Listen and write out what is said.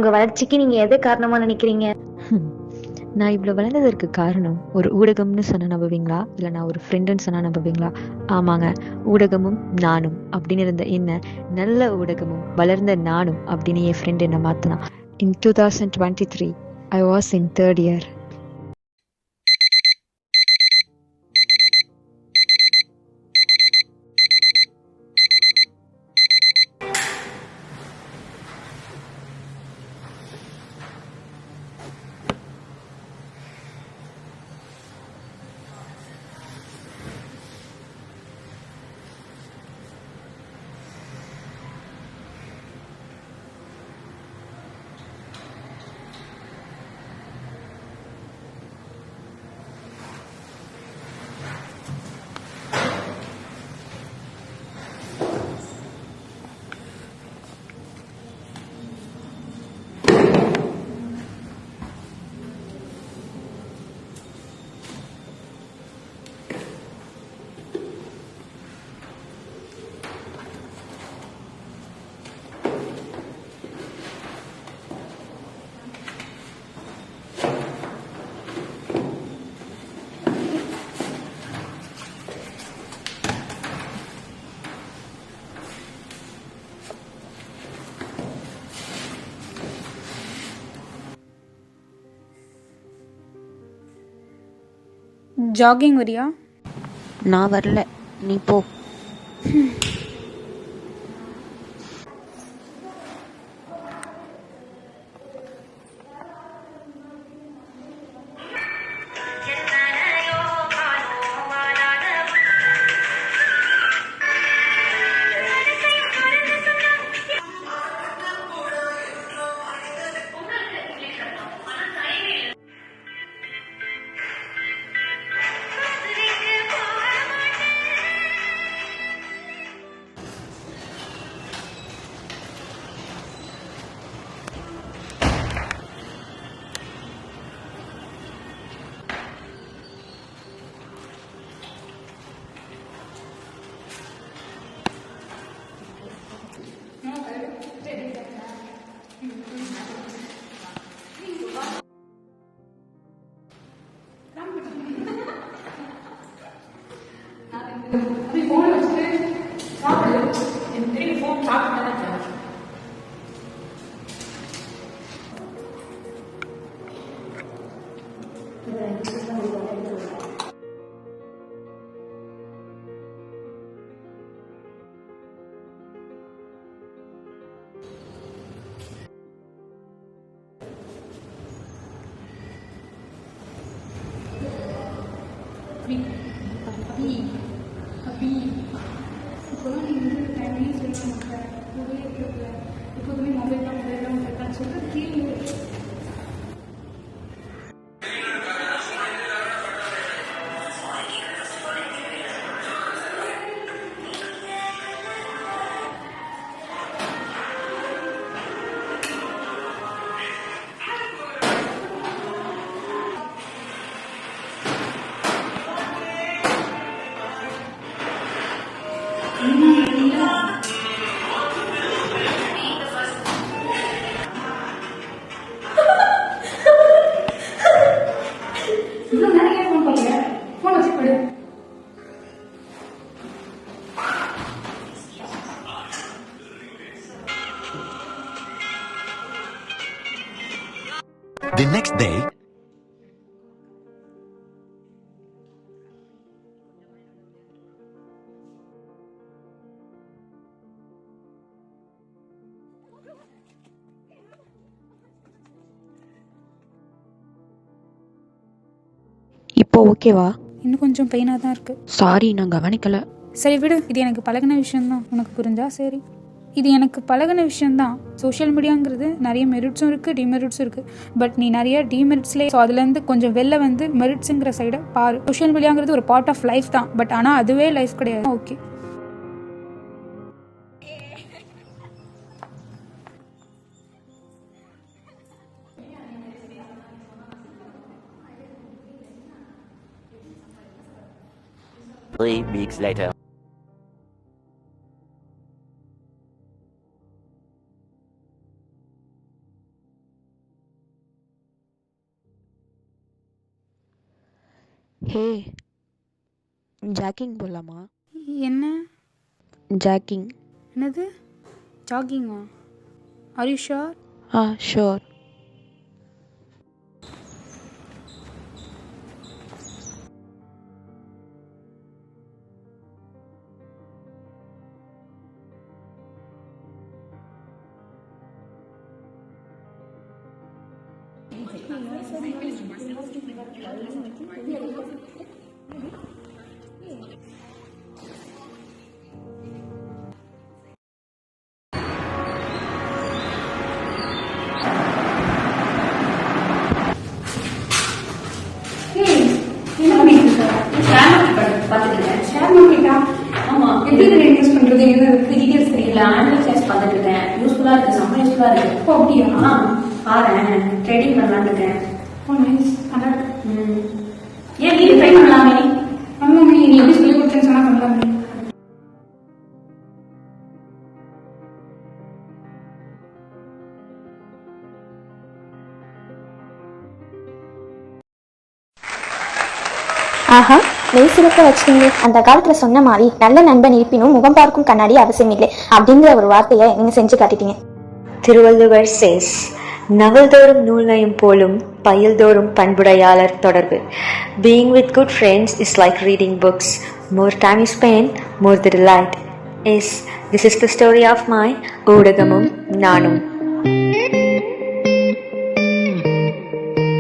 உங்க வளர்ச்சிக்கு நீங்க எதை காரணமா நினைக்கிறீங்க? நான் இவ்வளோ வளர்ந்ததற்கு காரணம் ஒரு ஊடகம்னு சொன்ன நம்புவீங்களா, இல்லை நான் ஒரு ஃப்ரெண்டுன்னு சொன்னால் நம்புவீங்களா? ஆமாங்க, ஊடகமும் நானும் அப்படின்னு இருந்த என்ன நல்ல ஊடகமும் வளர்ந்த நானும் அப்படின்னு என் ஃப்ரெண்டு என்னை மாற்றினா. இன் 2023 I was in third year. Jogging வரியா? நான் வரல, நீ போ. இப்போதான் நீ வந்து டைம்லேயும் சொல்ல மாட்டேன், எப்போதுமே மொபைல்லாம் சொல்லிட்டு கேள்வி. இன்னும் நிறைய ஃபோன் பண்ணுங்க, ஃபோன் வச்சு போயிடு. The next day, இப்போ ஓகேவா? இன்னும் கொஞ்சம் பெயினாக தான் இருக்குது. சாரி, நான் கவனிக்கல. சரி விடு, இது எனக்கு பழகின விஷயம்தான், உனக்கு புரிஞ்சா சரி. இது எனக்கு பழகின விஷயம்தான். சோஷியல் மீடியாங்கிறது நிறைய மெரிட்ஸும் இருக்குது, டிமெரிட்ஸும் இருக்குது. பட் நீ நிறைய டிமெரிட்ஸ்லேயே, ஸோ அதுலேருந்து கொஞ்சம் வெளில வந்து மெரிட்ஸுங்கிற சைடை பாரு. சோஷியல் மீடியாங்கிறது ஒரு பார்ட் ஆஃப் லைஃப் தான், பட் ஆனால் அதுவே லைஃப் கிடையாது. Okay, Three weeks later. ஹே, ஜாக்கிங் போகலாமா? என்ன? ஜாக்கிங். என்னது ஜாகிங்கா? Are you sure? Sure. Share மார்க்கெட்டா? ஆமா. எப்படி இன்வெஸ்ட் பண்றது? என்ன டீடைல்ஸ் தெரியல. ஆன்லைன் கிளாஸ் பார்த்துட்டு இருக்கேன். யூஸ்ஃபுல்லா இருக்கு, செம்ம யூஸ்ஃபுல்லா இருக்கு. ஓ அப்படியா? பாரு, ட்ரேடிங் பண்ணலாம்னு இருக்கேன். ஓ நைஸ். அதான். ஏன் நீ ட்ரை பண்ணலாமே? ஆமாமே, நீ எப்படி சொல்லி கொடுத்தேன்னு சொன்னா பண்ணலாமே. ஆஹா, நெய் சிறக்க வச்சுங்க. அந்த காலத்துல சொன்ன மாதிரி நல்ல நண்பன் இருப்பினும் முகம் பார்க்கும் கண்ணாடி அவசியம் இல்லை அப்படிங்கிற ஒரு வார்த்தையை நீங்க செஞ்சு காட்டிட்டீங்க. திருவள்ளுவர் சேஸ், நவல்தோறும் நூல் நயம் போலும் பயில்தோறும் பண்புடையாளர் தொடர்பு. Being with good friends is like reading books. More time you spend, more the delight. Yes, this is the story of my ஊடகமும் நானும்.